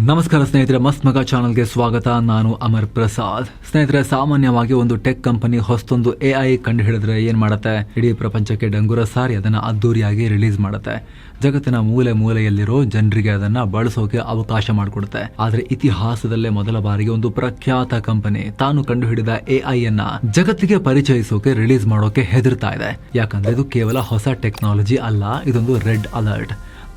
ನಮಸ್ಕಾರ ಸ್ನೇಹಿತರೆ, ಮಸ್ತ್ ಮಗ ಚಾನಲ್ಗೆ ಸ್ವಾಗತ. ನಾನು ಅಮರ್ ಪ್ರಸಾದ್. ಸ್ನೇಹಿತರೆ, ಸಾಮಾನ್ಯವಾಗಿ ಒಂದು ಟೆಕ್ ಕಂಪನಿ ಹೊಸದೊಂದು AI ಕಂಡು ಹಿಡಿದ್ರೆ ಏನ್ ಮಾಡುತ್ತೆ? ಇಡೀ ಪ್ರಪಂಚಕ್ಕೆ ಡಂಗುರ ಸಾರಿ ಅದನ್ನ ಅದ್ದೂರಿಯಾಗಿ ರಿಲೀಸ್ ಮಾಡುತ್ತೆ. ಜಗತ್ತಿನ ಮೂಲೆ ಮೂಲೆಯಲ್ಲಿರೋ ಜನರಿಗೆ ಅದನ್ನ ಬಳಸೋಕೆ ಅವಕಾಶ ಮಾಡಿಕೊಡುತ್ತೆ. ಆದ್ರೆ ಇತಿಹಾಸದಲ್ಲೇ ಮೊದಲ ಬಾರಿಗೆ ಒಂದು ಪ್ರಖ್ಯಾತ ಕಂಪನಿ ತಾನು ಕಂಡು ಹಿಡಿದ AI ಅನ್ನ ಜಗತ್ತಿಗೆ ಪರಿಚಯಿಸೋಕೆ ರಿಲೀಸ್ ಮಾಡೋಕೆ ಹೆದರ್ತಾ ಇದೆ. ಯಾಕಂದ್ರೆ ಇದು ಕೇವಲ ಹೊಸ ಟೆಕ್ನಾಲಜಿ ಅಲ್ಲ, ಇದೊಂದು ರೆಡ್ ಅಲರ್ಟ್.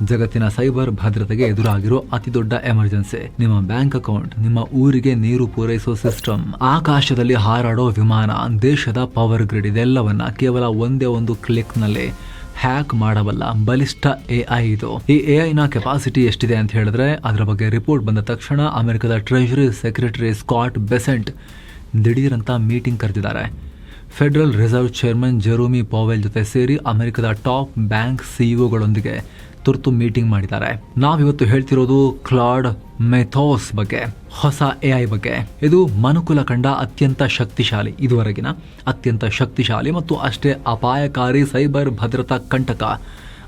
ಜಗತ್ತಿನ ಸೈಬರ್ ಭದ್ರತೆಗೆ ಎದುರಾಗಿರೋ ಅತಿ ದೊಡ್ಡ ಎಮರ್ಜೆನ್ಸಿ. ನಿಮ್ಮ ಬ್ಯಾಂಕ್ ಅಕೌಂಟ್, ನಿಮ್ಮ ಊರಿಗೆ ನೀರು ಪೂರೈಸೋ ಸಿಸ್ಟಮ್, ಆಕಾಶದಲ್ಲಿ ಹಾರಾಡೋ ವಿಮಾನ, ದೇಶದ ಪವರ್ ಗ್ರಿಡ್, ಇದೆಲ್ಲವನ್ನ ಕೇವಲ ಒಂದೇ ಒಂದು ಕ್ಲಿಕ್ ನಲ್ಲಿ ಹ್ಯಾಕ್ ಮಾಡಬಲ್ಲ ಬಲಿಷ್ಠ AI ಇದು. ಈ AI ನ ಕೆಪಾಸಿಟಿ ಎಷ್ಟಿದೆ ಅಂತ ಹೇಳಿದ್ರೆ, ಅದರ ಬಗ್ಗೆ ರಿಪೋರ್ಟ್ ಬಂದ ತಕ್ಷಣ ಅಮೆರಿಕದ ಟ್ರೆಜರಿ ಸೆಕ್ರೆಟರಿ ಸ್ಕಾಟ್ ಬೆಸೆಂಟ್ ದಿಢೀರಂತ ಮೀಟಿಂಗ್ ಕರೆದಿದ್ದಾರೆ. Federal Reserve chairman Jerome Powell ಜೊತೆ ಸೇರಿ ಅಮೆರಿಕದ ಟಾಪ್ ಬ್ಯಾಂಕ್ ಸಿಇಒಗಳೊಂದಿಗೆ ತುರ್ತು ಮೀಟಿಂಗ್ ಮಾಡಿದ್ದಾರೆ. ನಾವಿವತ್ತು ಹೇಳ್ತಿರೋದು ಕ್ಲಾಡ್ ಮೆಥೋಸ್ ಬಗ್ಗೆ, ಹೊಸ AI ಬಗ್ಗೆ. ಇದು ಮನುಕುಲ ಕಂಡ ಅತ್ಯಂತ ಶಕ್ತಿಶಾಲಿ, ಇದುವರೆಗಿನ ಅತ್ಯಂತ ಶಕ್ತಿಶಾಲಿ ಮತ್ತು ಅಷ್ಟೇ ಅಪಾಯಕಾರಿ ಸೈಬರ್ ಭದ್ರತಾ ಕಂಟಕ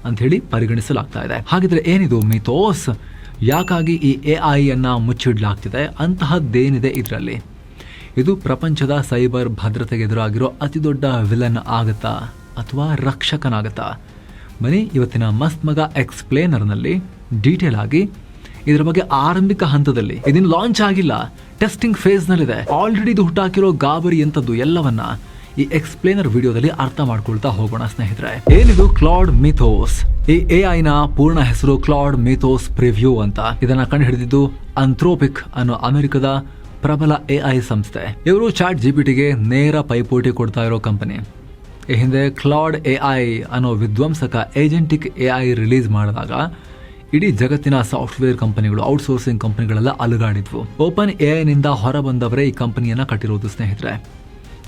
ಅಂತ ಹೇಳಿ ಪರಿಗಣಿಸಲಾಗ್ತಾ ಇದೆ. ಹಾಗಿದ್ರೆ ಏನಿದು ಮಿಥೋಸ್? ಯಾಕಾಗಿ ಈ AI ಅನ್ನ ಮುಚ್ಚಿಡ್ಲಾಗ್ತಿದೆ? ಅಂತಹದ್ದೇನಿದೆ ಇದರಲ್ಲಿ? ಇದು ಪ್ರಪಂಚದ ಸೈಬರ್ ಭದ್ರತೆಗೆ ಎದುರಾಗಿರೋ ಅತಿ ದೊಡ್ಡ ವಿಲನ್ ಆಗತ್ತಾ ಅಥವಾ ರಕ್ಷಕನಾಗತ್ತಾ? ಬನ್ನಿ ಇವತ್ತಿನ ಮಸ್ತ್ ಮಗ ಎಕ್ಸ್ಪ್ಲೇನರ್ನಲ್ಲಿ ಡೀಟೇಲ್ ಆಗಿ ಇದರ ಬಗ್ಗೆ ಆರಂಭಿಕ ಹಂತದಲ್ಲಿ, ಇದನ್ನು ಲಾಂಚ್ ಆಗಿಲ್ಲ, ಟೆಸ್ಟಿಂಗ್ ಫೇಸ್ ನಲ್ಲಿದೆ, ಆಲ್ರೆಡಿ ಇದು ಹುಟ್ಟಾಕಿರೋ ಗಾಬರಿ ಎಂತದ್ದು ಎಲ್ಲವನ್ನ ಈ ಎಕ್ಸ್ಪ್ಲೇನರ್ ವಿಡಿಯೋದಲ್ಲಿ ಅರ್ಥ ಮಾಡ್ಕೊಳ್ತಾ ಹೋಗೋಣ ಸ್ನೇಹಿತರೆ. ಏನಿದು ಕ್ಲಾಡ್ ಮಿಥೋಸ್? ಈ AI ನ ಪೂರ್ಣ ಹೆಸರು ಕ್ಲಾಡ್ ಮಿಥೋಸ್ ಪ್ರಿವ್ಯೂ ಅಂತ. ಇದನ್ನ ಕಂಡು ಹಿಡಿದಿದ್ದು ಅಂಥ್ರೋಪಿಕ್ ಅನ್ನೋ ಅಮೆರಿಕದ ಪ್ರಬಲ AI ಸಂಸ್ಥೆ. ಇವರು ಚಾಟ್ GPTಗೆ ನೇರ ಪೈಪೋಟಿ ಕೊಡ್ತಾ ಇರೋ ಕಂಪನಿ. ಈ ಹಿಂದೆ ಕ್ಲಾಡ್ AI ಅನ್ನೋ ವಿಧ್ವಂಸಕ ಏಜೆಂಟಿಕ್ AI ರಿಲೀಸ್ ಮಾಡಿದಾಗ ಇಡೀ ಜಗತ್ತಿನ ಸಾಫ್ಟ್ವೇರ್ ಕಂಪನಿಗಳು, ಔಟ್ಸೋರ್ಸಿಂಗ್ ಕಂಪನಿಗಳೆಲ್ಲ ಅಲುಗಾಡಿದ್ವು. ಓಪನ್ AI ನಿಂದ ಹೊರಬಂದವರೇ ಈ ಕಂಪನಿಯನ್ನ ಕಟ್ಟಿರೋದು ಸ್ನೇಹಿತರೆ.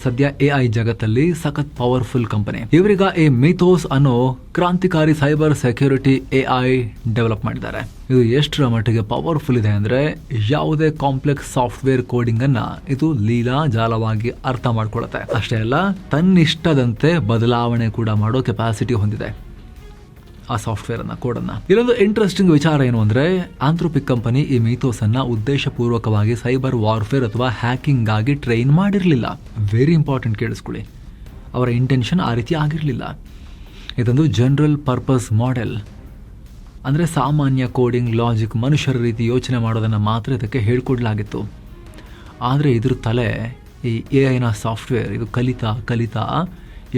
ಸದ್ಯ AI ಜಗತ್ತಲ್ಲಿ ಸಖತ್ ಪವರ್ಫುಲ್ ಕಂಪನಿ. ಇವರೀಗ ಈ ಮಿಥೋಸ್ ಅನ್ನೋ ಕ್ರಾಂತಿಕಾರಿ ಸೈಬರ್ ಸೆಕ್ಯೂರಿಟಿ AI ಡೆವಲಪ್ ಮಾಡಿದ್ದಾರೆ. ಇದು ಎಷ್ಟರ ಮಟ್ಟಿಗೆ ಪವರ್ಫುಲ್ ಇದೆ ಅಂದ್ರೆ, ಯಾವುದೇ ಕಾಂಪ್ಲೆಕ್ಸ್ ಸಾಫ್ಟ್ವೇರ್ ಕೋಡಿಂಗ್ ಅನ್ನ ಇದು ಲೀಲಾ ಜಾಲವಾಗಿ ಅರ್ಥ ಮಾಡ್ಕೊಳ್ಳುತ್ತೆ. ಅಷ್ಟೇ ಅಲ್ಲ, ತನ್ನಿಷ್ಟದಂತೆ ಬದಲಾವಣೆ ಕೂಡ ಮಾಡೋ ಕೆಪಾಸಿಟಿ ಹೊಂದಿದೆ ಆ ಸಾಫ್ಟ್ವೇರ್ ಅನ್ನ, ಕೋಡನ್ನ. ಇಲ್ಲೊಂದು ಇಂಟ್ರೆಸ್ಟಿಂಗ್ ವಿಚಾರ ಏನು ಅಂದ್ರೆ, ಆಂಥ್ರೋಪಿಕ್ ಕಂಪನಿ ಈ ಮಿಥೋಸ್ ಅನ್ನ ಉದ್ದೇಶಪೂರ್ವಕವಾಗಿ ಸೈಬರ್ ವಾರ್ಫೇರ್ ಅಥವಾ ಹ್ಯಾಕಿಂಗ್ ಆಗಿ ಟ್ರೈನ್ ಮಾಡಿರಲಿಲ್ಲ. ವೆರಿ ಇಂಪಾರ್ಟೆಂಟ್, ಕೇಳಿಸ್ಕೊಳ್ಳಿ. ಅವರ ಇಂಟೆನ್ಷನ್ ಆ ರೀತಿ ಆಗಿರಲಿಲ್ಲ. ಇದೊಂದು ಜನರಲ್ ಪರ್ಪಸ್ ಮಾಡೆಲ್. ಅಂದ್ರೆ ಸಾಮಾನ್ಯ ಕೋಡಿಂಗ್, ಲಾಜಿಕ್, ಮನುಷ್ಯರ ರೀತಿ ಯೋಚನೆ ಮಾಡೋದನ್ನ ಮಾತ್ರ ಇದಕ್ಕೆ ಹೇಳ್ಕೊಡ್ಲಾಗಿತ್ತು. ಆದರೆ ಇದ್ರ ತಲೆ, ಈ AI ನ ಸಾಫ್ಟ್ವೇರ್ ಇದು ಕಲಿತಾ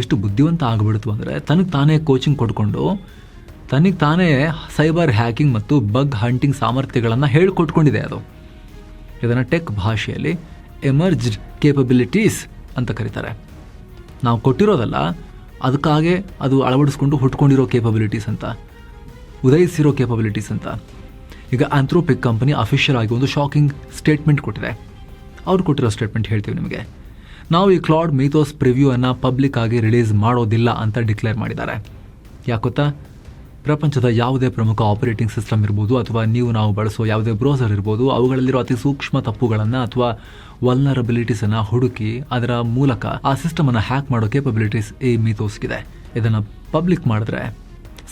ಎಷ್ಟು ಬುದ್ಧಿವಂತ ಆಗ್ಬಿಡ್ತು ಅಂದ್ರೆ, ತನಗೆ ತಾನೇ ಕೋಚಿಂಗ್ ಕೊಡ್ಕೊಂಡು ತನಗೆ ತಾನೇ ಸೈಬರ್ ಹ್ಯಾಕಿಂಗ್ ಮತ್ತು ಬಗ್ ಹಂಟಿಂಗ್ ಸಾಮರ್ಥ್ಯಗಳನ್ನು ಹೇಳ್ಕೊಟ್ಕೊಂಡಿದೆ ಅದು. ಇದನ್ನು ಟೆಕ್ ಭಾಷೆಯಲ್ಲಿ ಎಮರ್ಜ್ಡ್ ಕೇಪಬಿಲಿಟೀಸ್ ಅಂತ ಕರೀತಾರೆ. ನಾವು ಕೊಟ್ಟಿರೋದಲ್ಲ, ಅದಕ್ಕಾಗೆ ಅದು ಅಳವಡಿಸ್ಕೊಂಡು ಹುಟ್ಕೊಂಡಿರೋ ಕೇಪಬಿಲಿಟೀಸ್ ಅಂತ, ಉದಯಿಸಿರೋ ಕೇಪಬಿಲಿಟೀಸ್ ಅಂತ. ಈಗ ಆಂಥ್ರೋಪಿಕ್ ಕಂಪನಿ ಅಫಿಷಿಯಲ್ ಆಗಿ ಒಂದು ಶಾಕಿಂಗ್ ಸ್ಟೇಟ್ಮೆಂಟ್ ಕೊಟ್ಟಿದೆ. ಅವ್ರು ಕೊಟ್ಟಿರೋ ಸ್ಟೇಟ್ಮೆಂಟ್ ಹೇಳ್ತೀವಿ ನಿಮಗೆ. ನಾವು ಈ ಕ್ಲಾಡ್ ಮಿಥೋಸ್ ಪ್ರಿವ್ಯೂ ಅನ್ನು ಪಬ್ಲಿಕ್ ಆಗಿ ರಿಲೀಸ್ ಮಾಡೋದಿಲ್ಲ ಅಂತ ಡಿಕ್ಲೇರ್ ಮಾಡಿದ್ದಾರೆ. ಯಾಕೊತ್ತಾ? ಪ್ರಪಂಚದ ಯಾವುದೇ ಪ್ರಮುಖ ಆಪರೇಟಿಂಗ್ ಸಿಸ್ಟಮ್ ಇರ್ಬೋದು ಅಥವಾ ನಾವು ಬಳಸೋ ಯಾವುದೇ ಬ್ರೌಸರ್ ಇರ್ಬೋದು, ಅವುಗಳಲ್ಲಿರೋ ಅತಿ ಸೂಕ್ಷ್ಮ ತಪ್ಪುಗಳನ್ನು ಅಥವಾ ವಲ್ನರಬಿಲಿಟೀಸನ್ನು ಹುಡುಕಿ ಅದರ ಮೂಲಕ ಆ ಸಿಸ್ಟಮನ್ನು ಹ್ಯಾಕ್ ಮಾಡೋ ಕೇಪಬಿಲಿಟೀಸ್ ಈ ಮಿಥೋಸ್ಗಿದೆ. ಇದನ್ನು ಪಬ್ಲಿಕ್ ಮಾಡಿದ್ರೆ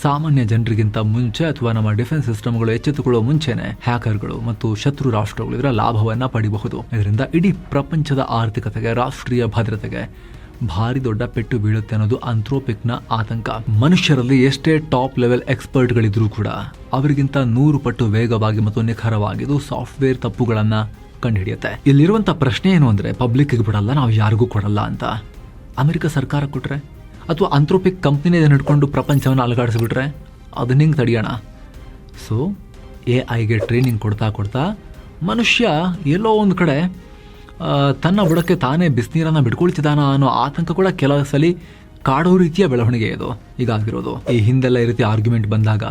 ಸಾಮಾನ್ಯ ಜನರಿಗಿಂತ ಮುಂಚೆ ಅಥವಾ ನಮ್ಮ ಡಿಫೆನ್ಸ್ ಸಿಸ್ಟಮ್ಗಳು ಎಚ್ಚೆತ್ತುಕೊಳ್ಳೋ ಮುಂಚೆನೆ ಹ್ಯಾಕರ್ಗಳು ಮತ್ತು ಶತ್ರು ರಾಷ್ಟ್ರಗಳು ಇದರ ಲಾಭವನ್ನ ಪಡಿಬಹುದು. ಇದರಿಂದ ಇಡೀ ಪ್ರಪಂಚದ ಆರ್ಥಿಕತೆಗೆ, ರಾಷ್ಟ್ರೀಯ ಭದ್ರತೆಗೆ ಭಾರಿ ದೊಡ್ಡ ಪೆಟ್ಟು ಬೀಳುತ್ತೆ ಅನ್ನೋದು ಆಂಥ್ರೋಪಿಕ್ನ ಆತಂಕ. ಮನುಷ್ಯರಲ್ಲಿ ಎಷ್ಟೇ ಟಾಪ್ ಲೆವೆಲ್ ಎಕ್ಸ್ಪರ್ಟ್ಗಳಿದ್ರೂ ಕೂಡ ಅವರಿಗಿಂತ 100 ಪಟ್ಟು ವೇಗವಾಗಿ ಮತ್ತು ನಿಖರವಾಗಿ ಇದು ಸಾಫ್ಟ್ವೇರ್ ತಪ್ಪುಗಳನ್ನ ಕಂಡುಹಿಡಿಯುತ್ತೆ. ಇಲ್ಲಿರುವಂತ ಪ್ರಶ್ನೆ ಏನು ಅಂದ್ರೆ, ಪಬ್ಲಿಕ್ ಬಿಡಲ್ಲ, ನಾವು ಯಾರಿಗೂ ಕೊಡಲ್ಲ ಅಂತ ಅಮೆರಿಕ ಸರ್ಕಾರ ಕೊಟ್ರೆ, ಅಥವಾ ಆಂಥ್ರೋಪಿಕ್ ಕಂಪ್ನಿನೇ ಹಿಡ್ಕೊಂಡು ಪ್ರಪಂಚವನ್ನು ಅಲುಗಾಡಿಸ್ಬಿಟ್ರೆ ಅದನ್ನ ಹಿಂಗೆ ತಡೆಯೋಣ? ಸೊ AIಗೆ ಟ್ರೈನಿಂಗ್ ಕೊಡ್ತಾ ಮನುಷ್ಯ ಎಲ್ಲೋ ಒಂದು ಕಡೆ ತನ್ನ ಬುಡಕ್ಕೆ ತಾನೇ ಬಿಸಿನೀರನ್ನು ಬಿಡ್ಕೊಳ್ತಿದ್ದಾನ ಅನ್ನೋ ಆತಂಕ ಕೂಡ ಕೆಲವು ಸಲ ಕಾಡೋ ರೀತಿಯ ಬೆಳವಣಿಗೆ ಇದು ಈಗಾಗಿರೋದು. ಈ ಹಿಂದೆಲ್ಲ ಈ ರೀತಿ ಆರ್ಗ್ಯುಮೆಂಟ್ ಬಂದಾಗ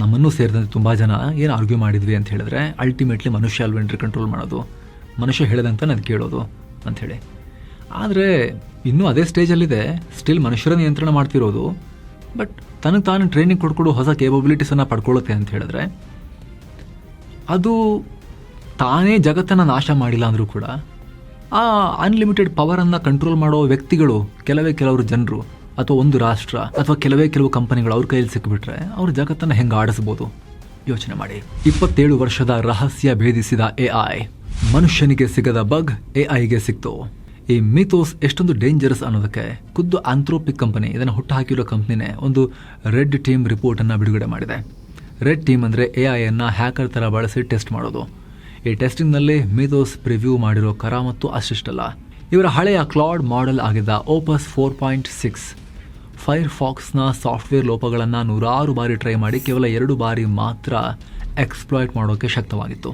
ನಮ್ಮನ್ನು ಸೇರಿದಂತೆ ತುಂಬ ಜನ ಏನು ಆರ್ಗ್ಯೂ ಮಾಡಿದ್ವಿ ಅಂತ ಹೇಳಿದ್ರೆ, ಅಲ್ಟಿಮೇಟ್ಲಿ ಮನುಷ್ಯ ಅಲ್ವೇನ್ರಿ ಕಂಟ್ರೋಲ್ ಮಾಡೋದು, ಮನುಷ್ಯ ಹೇಳಿದಂತ ನಾನು ಕೇಳೋದು ಅಂಥೇಳಿ. ಆದರೆ ಇನ್ನೂ ಅದೇ ಸ್ಟೇಜಲ್ಲಿದೆ, ಸ್ಟಿಲ್ ಮನುಷ್ಯರ ನಿಯಂತ್ರಣ ಮಾಡ್ತಿರೋದು. ಬಟ್ ತನಗೆ ತಾನು ಟ್ರೈನಿಂಗ್ ಕೊಡ್ಕೊಡು ಹೊಸ ಕೇಪಬಿಲಿಟೀಸನ್ನು ಪಡ್ಕೊಳ್ಳುತ್ತೆ ಅಂತ ಹೇಳಿದ್ರೆ, ಅದು ತಾನೇ ಜಗತ್ತನ್ನು ನಾಶ ಮಾಡಿಲ್ಲ ಅಂದರೂ ಕೂಡ ಆ ಅನ್ಲಿಮಿಟೆಡ್ ಪವರನ್ನು ಕಂಟ್ರೋಲ್ ಮಾಡೋ ವ್ಯಕ್ತಿಗಳು, ಕೆಲವರು ಜನರು ಅಥವಾ ಒಂದು ರಾಷ್ಟ್ರ ಅಥವಾ ಕೆಲವು ಕಂಪನಿಗಳು ಅವ್ರ ಕೈಯಲ್ಲಿ ಸಿಕ್ಕಿಬಿಟ್ರೆ ಅವ್ರ ಜಗತ್ತನ್ನು ಹೆಂಗೆ ಆಡಿಸ್ಬೋದು? ಯೋಚನೆ ಮಾಡಿ. 27 ವರ್ಷದ ರಹಸ್ಯ ಭೇದಿಸಿದ AI. ಮನುಷ್ಯನಿಗೆ ಸಿಗದ ಬಗ್ AIಗೆ ಸಿಕ್ತು. ಈ ಮಿಥೋಸ್ ಎಷ್ಟೊಂದು ಡೇಂಜರಸ್ ಅನ್ನೋದಕ್ಕೆ ಖುದ್ದು ಆಂಥ್ರೋಪಿಕ್ ಕಂಪನಿ, ಇದನ್ನು ಹುಟ್ಟುಹಾಕಿರೋ ಕಂಪ್ನಿನೇ ಒಂದು ರೆಡ್ ಟೀಮ್ ರಿಪೋರ್ಟ್ ಅನ್ನು ಬಿಡುಗಡೆ ಮಾಡಿದೆ. ರೆಡ್ ಟೀಮ್ ಅಂದರೆ AI ಹ್ಯಾಕರ್ ಥರ ಬಳಸಿ ಟೆಸ್ಟ್ ಮಾಡೋದು. ಈ ಟೆಸ್ಟಿಂಗ್ನಲ್ಲಿ ಮಿಥೋಸ್ ಪ್ರಿವ್ಯೂ ಮಾಡಿರೋ ಕರಾಮತ್ತು ಅಷ್ಟಿಷ್ಟಲ್ಲ. ಇವರ ಹಳೆಯ ಕ್ಲಾಡ್ ಮಾಡೆಲ್ ಆಗಿದ್ದ ಓಪಸ್ 4.6 ಫೈರ್ಫಾಕ್ಸ್ನ ಸಾಫ್ಟ್ವೇರ್ ಲೋಪಗಳನ್ನು 100 ಬಾರಿ ಟ್ರೈ ಮಾಡಿ ಕೇವಲ 2 ಬಾರಿ ಮಾತ್ರ ಎಕ್ಸ್ಪ್ಲಾಯ್ಟ್ ಮಾಡೋಕ್ಕೆ ಶಕ್ತವಾಗಿತ್ತು.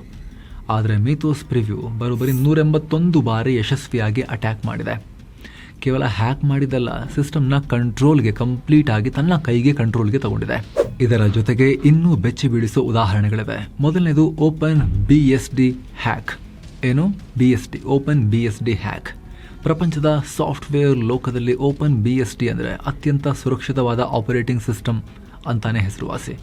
ಆದರೆ ಮಿಥೋಸ್ ಪ್ರಿವ್ಯೂ ಬರೋಬ್ಬರಿ 181 ಬಾರಿ ಯಶಸ್ವಿಯಾಗಿ ಅಟ್ಯಾಕ್ ಮಾಡಿದೆ. ಕೇವಲ ಹ್ಯಾಕ್ ಮಾಡಿದ್ದಲ್ಲ, ಸಿಸ್ಟಮ್ನ ಕಂಪ್ಲೀಟ್ ಆಗಿ ತನ್ನ ಕೈಗೆ ಕಂಟ್ರೋಲ್ಗೆ ತಗೊಂಡಿದೆ. ಇದರ ಜೊತೆಗೆ ಇನ್ನೂ ಬೆಚ್ಚಿ ಬೀಳಿಸೋ ಉದಾಹರಣೆಗಳಿವೆ. ಮೊದಲನೇದು OpenBSD ಹ್ಯಾಕ್. ಏನು BSD? OpenBSD hack. ಪ್ರಪಂಚದ ಸಾಫ್ಟ್ವೇರ್ ಲೋಕದಲ್ಲಿ OpenBSD ಅಂದರೆ ಅತ್ಯಂತ ಸುರಕ್ಷಿತವಾದ ಆಪರೇಟಿಂಗ್ ಸಿಸ್ಟಮ್ ಅಂತಾನೆ ಹೆಸರುವಾಸಿ.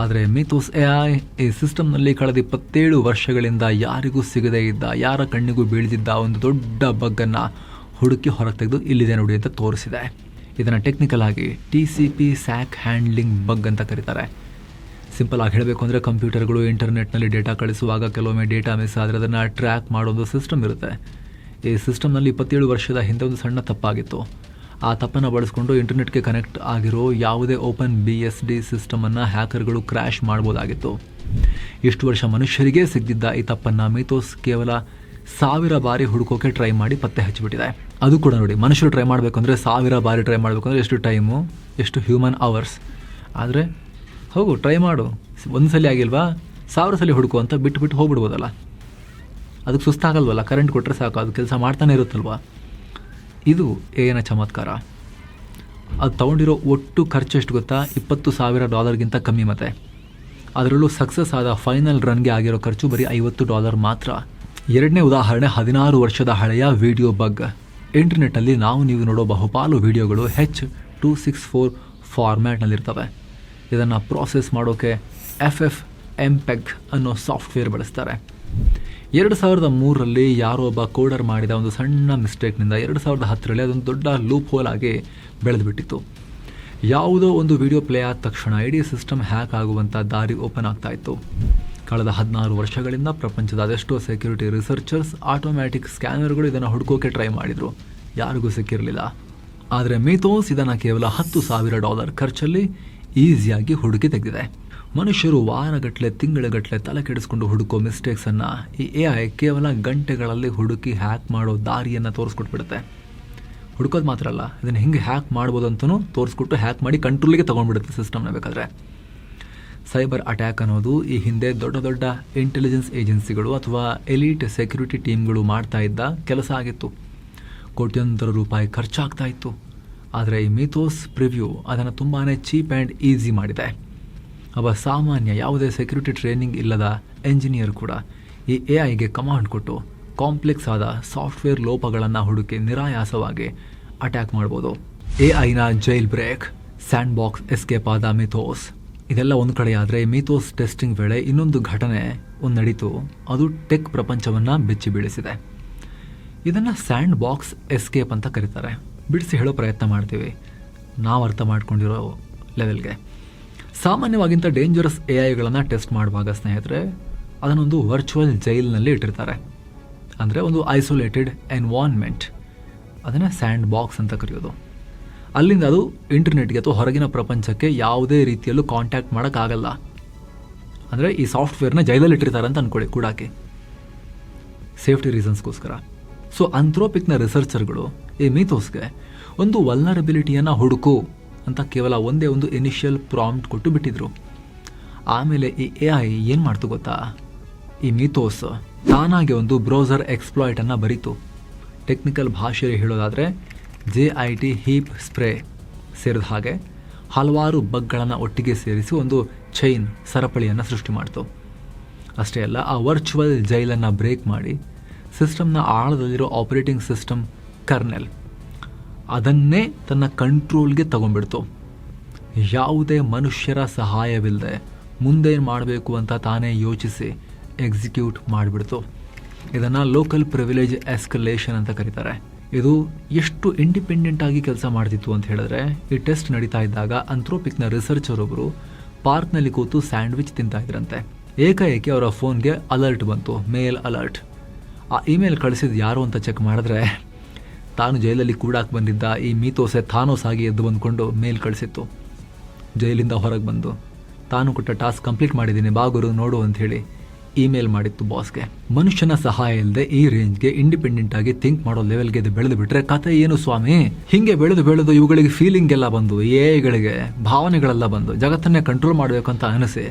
ಆದರೆ ಮಿಥೋಸ್ AI ಈ ಸಿಸ್ಟಮ್ನಲ್ಲಿ ಕಳೆದ 27 ವರ್ಷಗಳಿಂದ ಯಾರಿಗೂ ಸಿಗದೇ ಇದ್ದ, ಯಾರ ಕಣ್ಣಿಗೂ ಬೀಳದಿದ್ದ ಒಂದು ದೊಡ್ಡ ಬಗ್ಗನ್ನು ಹುಡುಕಿ ಹೊರಗೆ ತೆಗೆದು ಇಲ್ಲಿದೆ ನೋಡಿ ಅಂತ ತೋರಿಸಿದೆ. ಇದನ್ನು ಟೆಕ್ನಿಕಲ್ ಆಗಿ TCP SAC ಹ್ಯಾಂಡ್ಲಿಂಗ್ ಬಗ್ ಅಂತ ಕರೀತಾರೆ. ಸಿಂಪಲ್ ಆಗಿ ಹೇಳಬೇಕು ಅಂದರೆ ಕಂಪ್ಯೂಟರ್ಗಳು ಇಂಟರ್ನೆಟ್ನಲ್ಲಿ ಡೇಟಾ ಕಳಿಸುವಾಗ ಕೆಲವೊಮ್ಮೆ ಡೇಟಾ ಮಿಸ್ ಆದರೆ ಅದನ್ನು ಟ್ರ್ಯಾಕ್ ಮಾಡೋದು ಸಿಸ್ಟಮ್ ಇರುತ್ತೆ. ಈ ಸಿಸ್ಟಮ್ನಲ್ಲಿ 27 ವರ್ಷದ ಹಿಂದೆ ಒಂದು ಸಣ್ಣ ತಪ್ಪಾಗಿತ್ತು. ಆ ತಪ್ಪನ್ನು ಬಳಸ್ಕೊಂಡು ಇಂಟರ್ನೆಟ್ಗೆ ಕನೆಕ್ಟ್ ಆಗಿರೋ ಯಾವುದೇ OpenBSD ಸಿಸ್ಟಮನ್ನು ಹ್ಯಾಕರ್ಗಳು ಕ್ರ್ಯಾಶ್ ಮಾಡ್ಬೋದಾಗಿತ್ತು. ಇಷ್ಟು ವರ್ಷ ಮನುಷ್ಯರಿಗೆ ಸಿಗ್ದಿದ್ದ ಈ ತಪ್ಪನ್ನು ಮಿಥೋಸ್ ಕೇವಲ 1000 ಬಾರಿ ಹುಡುಕೋಕೆ ಟ್ರೈ ಮಾಡಿ ಪತ್ತೆ ಹಚ್ಚಿಬಿಟ್ಟಿದೆ. ಅದು ಕೂಡ ನೋಡಿ, ಮನುಷ್ಯರು ಟ್ರೈ ಮಾಡಬೇಕು ಅಂದರೆ 1000 ಬಾರಿ ಟ್ರೈ ಮಾಡಬೇಕು ಅಂದರೆ ಎಷ್ಟು ಟೈಮು, ಎಷ್ಟು ಹ್ಯೂಮನ್ ಅವರ್ಸ್. ಆದರೆ ಹೋಗು ಟ್ರೈ ಮಾಡು, ಒಂದು ಸಲ ಆಗಿಲ್ವಾ 1000 ಸಲ ಹುಡುಕು ಅಂತ ಬಿಟ್ಟು ಹೋಗ್ಬಿಡ್ಬೋದಲ್ಲ. ಅದಕ್ಕೆ ಸುಸ್ತಾಗಲ್ವಲ್ಲ, ಕರೆಂಟ್ ಕೊಟ್ಟರೆ ಸಾಕು, ಅದು ಕೆಲಸ ಮಾಡ್ತಾನೆ ಇರುತ್ತಲ್ವ. ಇದು ಏನ ಚಮತ್ಕಾರ. ಅದು ತೊಗೊಂಡಿರೋ ಒಟ್ಟು ಖರ್ಚು ಎಷ್ಟು ಗೊತ್ತಾ? $20,000 ಕಮ್ಮಿ. ಮತ್ತೆ ಅದರಲ್ಲೂ ಸಕ್ಸಸ್ ಆದ ಫೈನಲ್ ರನ್ಗೆ ಆಗಿರೋ ಖರ್ಚು ಬರೀ $50 ಮಾತ್ರ. ಎರಡನೇ ಉದಾಹರಣೆ 16 ವರ್ಷದ ಹಳೆಯ ವಿಡಿಯೋ ಬಗ್. ಇಂಟರ್ನೆಟ್ಟಲ್ಲಿ ನೀವು ನೋಡೋ ಬಹುಪಾಲು ವಿಡಿಯೋಗಳು H.264 ಫಾರ್ಮ್ಯಾಟ್ನಲ್ಲಿರ್ತವೆ. ಇದನ್ನು ಪ್ರಾಸೆಸ್ ಮಾಡೋಕ್ಕೆ FFmpeg ಅನ್ನೋ ಸಾಫ್ಟ್ವೇರ್ ಬಳಸ್ತಾರೆ. 2003ರಲ್ಲಿ ಯಾರೋ ಒಬ್ಬ ಕೋಡರ್ ಮಾಡಿದ ಒಂದು ಸಣ್ಣ ಮಿಸ್ಟೇಕ್ನಿಂದ 2010ರಲ್ಲಿ ಅದೊಂದು ದೊಡ್ಡ ಲೂಪ್ ಹೋಲ್ ಆಗಿ ಬೆಳೆದುಬಿಟ್ಟಿತ್ತು. ಯಾವುದೋ ಒಂದು ವಿಡಿಯೋ ಪ್ಲೇ ಆದ ತಕ್ಷಣ ಇಡೀ ಸಿಸ್ಟಮ್ ಹ್ಯಾಕ್ ಆಗುವಂಥ ದಾರಿ ಓಪನ್ ಆಗ್ತಾ ಇತ್ತು. ಕಳೆದ 16 ವರ್ಷಗಳಿಂದ ಪ್ರಪಂಚದ ಅದೆಷ್ಟೋ ಸೆಕ್ಯೂರಿಟಿ ರಿಸರ್ಚರ್ಸ್ ಆಟೋಮ್ಯಾಟಿಕ್ ಸ್ಕ್ಯಾನರ್ಗಳು ಇದನ್ನು ಹುಡುಕೋಕೆ ಟ್ರೈ ಮಾಡಿದರು, ಯಾರಿಗೂ ಸಿಕ್ಕಿರಲಿಲ್ಲ. ಆದರೆ ಮಿಥೋಸ್ ಇದನ್ನು ಕೇವಲ $10,000 ಖರ್ಚಲ್ಲಿ ಈಸಿಯಾಗಿ ಹುಡುಕಿ ತೆಗೆದಿದೆ. ಮನುಷ್ಯರು ವಾರಗಟ್ಟಲೆ ತಿಂಗಳಗಟ್ಟಲೆ ತಲೆ ಕೆಡಿಸ್ಕೊಂಡು ಹುಡುಕೋ ಮಿಸ್ಟೇಕ್ಸನ್ನು ಈ AI ಕೇವಲ ಗಂಟೆಗಳಲ್ಲಿ ಹುಡುಕಿ ಹ್ಯಾಕ್ ಮಾಡೋ ದಾರಿಯನ್ನು ತೋರಿಸ್ಕೊಟ್ಬಿಡುತ್ತೆ. ಹುಡುಕೋದು ಮಾತ್ರ ಅಲ್ಲ, ಇದನ್ನು ಹೆಂಗೆ ಹ್ಯಾಕ್ ಮಾಡ್ಬೋದು ಅಂತಲೂ ತೋರಿಸ್ಕೊಟ್ಟು ಹ್ಯಾಕ್ ಮಾಡಿ ಕಂಟ್ರೋಲಿಗೆ ತೊಗೊಂಡ್ಬಿಡುತ್ತೆ ಸಿಸ್ಟಮ್ನ. ಬೇಕಾದರೆ ಸೈಬರ್ ಅಟ್ಯಾಕ್ ಅನ್ನೋದು ಈ ಹಿಂದೆ ದೊಡ್ಡ ದೊಡ್ಡ ಇಂಟೆಲಿಜೆನ್ಸ್ ಏಜೆನ್ಸಿಗಳು ಅಥವಾ ಎಲೀಟ್ ಸೆಕ್ಯೂರಿಟಿ ಟೀಮ್ಗಳು ಮಾಡ್ತಾ ಇದ್ದ ಕೆಲಸ ಆಗಿತ್ತು. ಕೋಟ್ಯಂತರ ರೂಪಾಯಿ ಖರ್ಚಾಗ್ತಾ ಇತ್ತು. ಆದರೆ ಈ ಮಿಥೋಸ್ ಪ್ರಿವ್ಯೂ ಅದನ್ನು ತುಂಬಾ ಚೀಪ್ ಆ್ಯಂಡ್ ಈಸಿ ಮಾಡಿದೆ. ಒಬ್ಬ ಸಾಮಾನ್ಯ ಯಾವುದೇ ಸೆಕ್ಯೂರಿಟಿ ಟ್ರೈನಿಂಗ್ ಇಲ್ಲದ ಎಂಜಿನಿಯರ್ ಕೂಡ ಈ AIಗೆ ಕಮಾಂಡ್ ಕೊಟ್ಟು ಕಾಂಪ್ಲೆಕ್ಸ್ ಆದ ಸಾಫ್ಟ್ವೇರ್ ಲೋಪಗಳನ್ನು ಹುಡುಕಿ ನಿರಾಯಾಸವಾಗಿ ಅಟ್ಯಾಕ್ ಮಾಡ್ಬೋದು. AIನ jailbreak, sandbox escape ಆದ ಮಿಥೋಸ್. ಇದೆಲ್ಲ ಒಂದು ಕಡೆ ಆದರೆ ಮಿಥೋಸ್ ಟೆಸ್ಟಿಂಗ್ ವೇಳೆ ಇನ್ನೊಂದು ಘಟನೆ ನಡೀತು. ಅದು ಟೆಕ್ ಪ್ರಪಂಚವನ್ನು ಬೆಚ್ಚಿ ಬೀಳಿಸಿದೆ. ಇದನ್ನು ಸ್ಯಾಂಡ್ ಬಾಕ್ಸ್ ಎಸ್ಕೇಪ್ ಅಂತ ಕರೀತಾರೆ. ಬಿಡಿಸಿ ಹೇಳೋ ಪ್ರಯತ್ನ ಮಾಡ್ತೀವಿ ನಾವು ಅರ್ಥ ಮಾಡ್ಕೊಂಡಿರೋ ಲೆವೆಲ್ಗೆ. ಸಾಮಾನ್ಯವಾಗಿಂತ ಡೇಂಜರಸ್ AIಗಳನ್ನು ಟೆಸ್ಟ್ ಮಾಡುವಾಗ ಸ್ನೇಹಿತರೆ ಅದನ್ನೊಂದು ವರ್ಚುವಲ್ ಜೈಲ್ನಲ್ಲಿ ಇಟ್ಟಿರ್ತಾರೆ. ಅಂದರೆ ಒಂದು ಐಸೋಲೇಟೆಡ್ ಎನ್ವಾನ್ಮೆಂಟ್, ಅದನ್ನು ಸ್ಯಾಂಡ್ ಬಾಕ್ಸ್ ಅಂತ ಕರೆಯೋದು. ಅಲ್ಲಿಂದ ಅದು ಇಂಟರ್ನೆಟ್ಗೆ ಅಥವಾ ಹೊರಗಿನ ಪ್ರಪಂಚಕ್ಕೆ ಯಾವುದೇ ರೀತಿಯಲ್ಲೂ ಕಾಂಟ್ಯಾಕ್ಟ್ ಮಾಡೋಕ್ಕಾಗಲ್ಲ. ಅಂದರೆ ಈ ಸಾಫ್ಟ್ವೇರ್ನ ಜೈಲಲ್ಲಿ ಇಟ್ಟಿರ್ತಾರೆ ಅಂತ ಅಂದ್ಕೊಳ್ಳಿ, ಕೂಡಾಕಿ ಸೇಫ್ಟಿ ರೀಸನ್ಸ್ಗೋಸ್ಕರ. ಸೊ ಆಂಥ್ರೋಪಿಕ್ನ ರಿಸರ್ಚರ್ಗಳು ಈ ಮಿಥೋಸ್ಗೆ ಒಂದು ವಲ್ನರಬಿಲಿಟಿಯನ್ನು ಹುಡುಕು ಅಂತ ಕೇವಲ ಒಂದೇ ಒಂದು ಇನಿಷಿಯಲ್ ಪ್ರಾಂಪ್ಟ್ ಕೊಟ್ಟು ಬಿಟ್ಟಿದ್ರು. ಆಮೇಲೆ ಈ AI ಏನು ಮಾಡ್ತು ಗೊತ್ತಾ? ಈ ಮಿಥೋಸ್ ತಾನಾಗೆ ಒಂದು ಬ್ರೌಸರ್ ಎಕ್ಸ್ಪ್ಲಾಯ್ಟನ್ನು ಬರೀತು. ಟೆಕ್ನಿಕಲ್ ಭಾಷೆಯಲ್ಲಿ ಹೇಳೋದಾದರೆ JIT ಹೀಪ್ ಸ್ಪ್ರೇ ಸೇರಿದ ಹಾಗೆ ಹಲವಾರು ಬಗ್ಗಳನ್ನು ಒಟ್ಟಿಗೆ ಸೇರಿಸಿ ಒಂದು ಚೈನ್ ಸರಪಳಿಯನ್ನು ಸೃಷ್ಟಿ ಮಾಡ್ತು. ಅಷ್ಟೇ ಅಲ್ಲ, ಆ ವರ್ಚುವಲ್ ಜೈಲನ್ನು ಬ್ರೇಕ್ ಮಾಡಿ ಸಿಸ್ಟಮ್ನ ಆಳದಲ್ಲಿರೋ ಆಪರೇಟಿಂಗ್ ಸಿಸ್ಟಮ್ ಕರ್ನೆಲ್ ಅದನ್ನೇ ತನ್ನ ಕಂಟ್ರೋಲ್ಗೆ ತಗೊಂಡ್ಬಿಡ್ತು. ಯಾವುದೇ ಮನುಷ್ಯರ ಸಹಾಯವಿಲ್ಲದೆ ಮುಂದೇನು ಮಾಡಬೇಕು ಅಂತ ತಾನೇ ಯೋಚಿಸಿ ಎಕ್ಸಿಕ್ಯೂಟ್ ಮಾಡಿಬಿಡ್ತು. ಇದನ್ನು ಲೋಕಲ್ ಪ್ರಿವಿಲೇಜ್ ಎಸ್ಕಲೇಷನ್ ಅಂತ ಕರೀತಾರೆ. ಇದು ಎಷ್ಟು ಇಂಡಿಪೆಂಡೆಂಟ್ ಆಗಿ ಕೆಲಸ ಮಾಡ್ತಿತ್ತು ಅಂತ ಹೇಳಿದ್ರೆ, ಈ ಟೆಸ್ಟ್ ನಡೀತಾ ಇದ್ದಾಗ ಆಂಥ್ರೋಪಿಕ್ನ ರಿಸರ್ಚರ್ ಒಬ್ಬರು ಪಾರ್ಕ್ನಲ್ಲಿ ಕೂತು ಸ್ಯಾಂಡ್ವಿಚ್ ತಿಂತಾ ಇದ್ರಂತೆ. ಏಕಾಏಕಿ ಅವರ ಫೋನ್ಗೆ ಅಲರ್ಟ್ ಬಂತು, ಮೇಲ್ ಅಲರ್ಟ್. ಆ ಇಮೇಲ್ ಕಳಿಸಿದ ಯಾರು ಅಂತ ಚೆಕ್ ಮಾಡಿದ್ರೆ ತಾನು ಜೈಲಲ್ಲಿ ಕೂಡಾಕ್ ಬಂದಿದ್ದ ಈ ಮೀತೋಸೆ ಥಾನೋಸ್ ಆಗಿ ಎದ್ದು ಬಂದ್ಕೊಂಡು ಮೇಲ್ ಕಳಿಸಿತ್ತು. ಜೈಲಿಂದ ಹೊರಗೆ ಬಂದು ತಾನು ಕೊಟ್ಟ ಟಾಸ್ಕ್ ಕಂಪ್ಲೀಟ್ ಮಾಡಿದ್ದೀನಿ, ಬಾಗುರು ನೋಡು ಅಂತ ಹೇಳಿ ಇಮೇಲ್ ಮಾಡಿತ್ತು ಬಾಸ್ಗೆ. ಮನುಷ್ಯನ ಸಹಾಯ ಇಲ್ಲದೆ ಈ ರೇಂಜ್ಗೆ ಇಂಡಿಪೆಂಡೆಂಟ್ ಆಗಿ ಥಿಂಕ್ ಮಾಡೋ ಲೆವೆಲ್ಗೆ ಇದು ಬೆಳೆದು ಬಿಟ್ರೆ ಕತೆ ಏನು ಸ್ವಾಮಿ? ಹಿಂಗೆ ಬೆಳೆದು ಇವುಗಳಿಗೆ ಫೀಲಿಂಗ್ ಎಲ್ಲ ಬಂದು, ಎಐಗಳಿಗೆ ಭಾವನೆಗಳೆಲ್ಲ ಬಂದು ಜಗತ್ತನ್ನೇ ಕಂಟ್ರೋಲ್ ಮಾಡಬೇಕು ಅಂತ ಅನಿಸಿ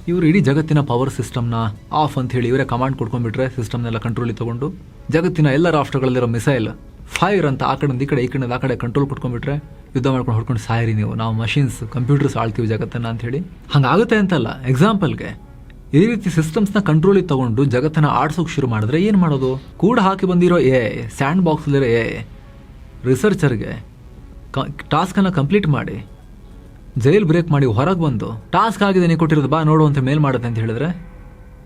ಇವರು ಇಡೀ ಜಗತ್ತಿನ ಪವರ್ ಸಿಸ್ಟಮ್ನ ಆಫ್ ಅಂತ ಹೇಳಿ ಇವರೇ ಕಮಾಂಡ್ ಕೊಡ್ಕೊಂಡ್ಬಿಟ್ರೆ ಸಿಸ್ಟಮ್ನೆಲ್ಲ ಕಂಟ್ರೋಲಿಗೆ ತಗೊಂಡು ಜಗತ್ತಿನ ಎಲ್ಲ ರಾಷ್ಟ್ರಗಳಲ್ಲಿರೋ ಮಿಸೈಲ್ ಫೈರ್ ಅಂತ ಆ ಕಡೆಯಿಂದ ಈ ಕಡೆ, ಈ ಕಡೆಯಿಂದ ಆ ಕಡೆ ಕಂಟ್ರೋಲ್ ಕೊಟ್ಕೊಂಡ್ಬಿಟ್ರೆ ಯುದ್ಧ ಮಾಡ್ಕೊಂಡು ಹೊಡ್ಕೊಂಡು ಸಾಯಿರಿ ನೀವು, ನಾವು ಮಷಿನ್ಸ್ ಕಂಪ್ಯೂಟರ್ಸ್ ಆಳ್ತೀವಿ ಜಗತ್ತನ್ನ ಅಂತ ಹೇಳಿ. ಹಂಗಾಗುತ್ತೆ ಅಂತಲ್ಲ, ಎಕ್ಸಾಂಪಲ್ಗೆ ಈ ರೀತಿ ಸಿಸ್ಟಮ್ಸ್ನ ಕಂಟ್ರೋಲಿಗೆ ತಗೊಂಡು ಜಗತ್ತನ್ನ ಆಡ್ಸೋಕೆ ಶುರು ಮಾಡಿದ್ರೆ ಏನು ಮಾಡೋದು? ಕೂಡ ಹಾಕಿ ಬಂದಿರೋ ಸ್ಯಾಂಡ್ ಬಾಕ್ಸಲ್ಲಿರೋ ರಿಸರ್ಚರ್ಗೆ ಟಾಸ್ಕನ್ನು ಕಂಪ್ಲೀಟ್ ಮಾಡಿ ಜೈಲ್ ಬ್ರೇಕ್ ಮಾಡಿ ಹೊರಗೆ ಬಂದು ಟಾಸ್ಕ್ ಆಗಿದೆ ನೀವು ಕೊಟ್ಟಿರೋದು ಬಾ ನೋಡು ಅಂತ ಮೇಲ್ ಮಾಡುತ್ತೆ ಅಂತ ಹೇಳಿದ್ರೆ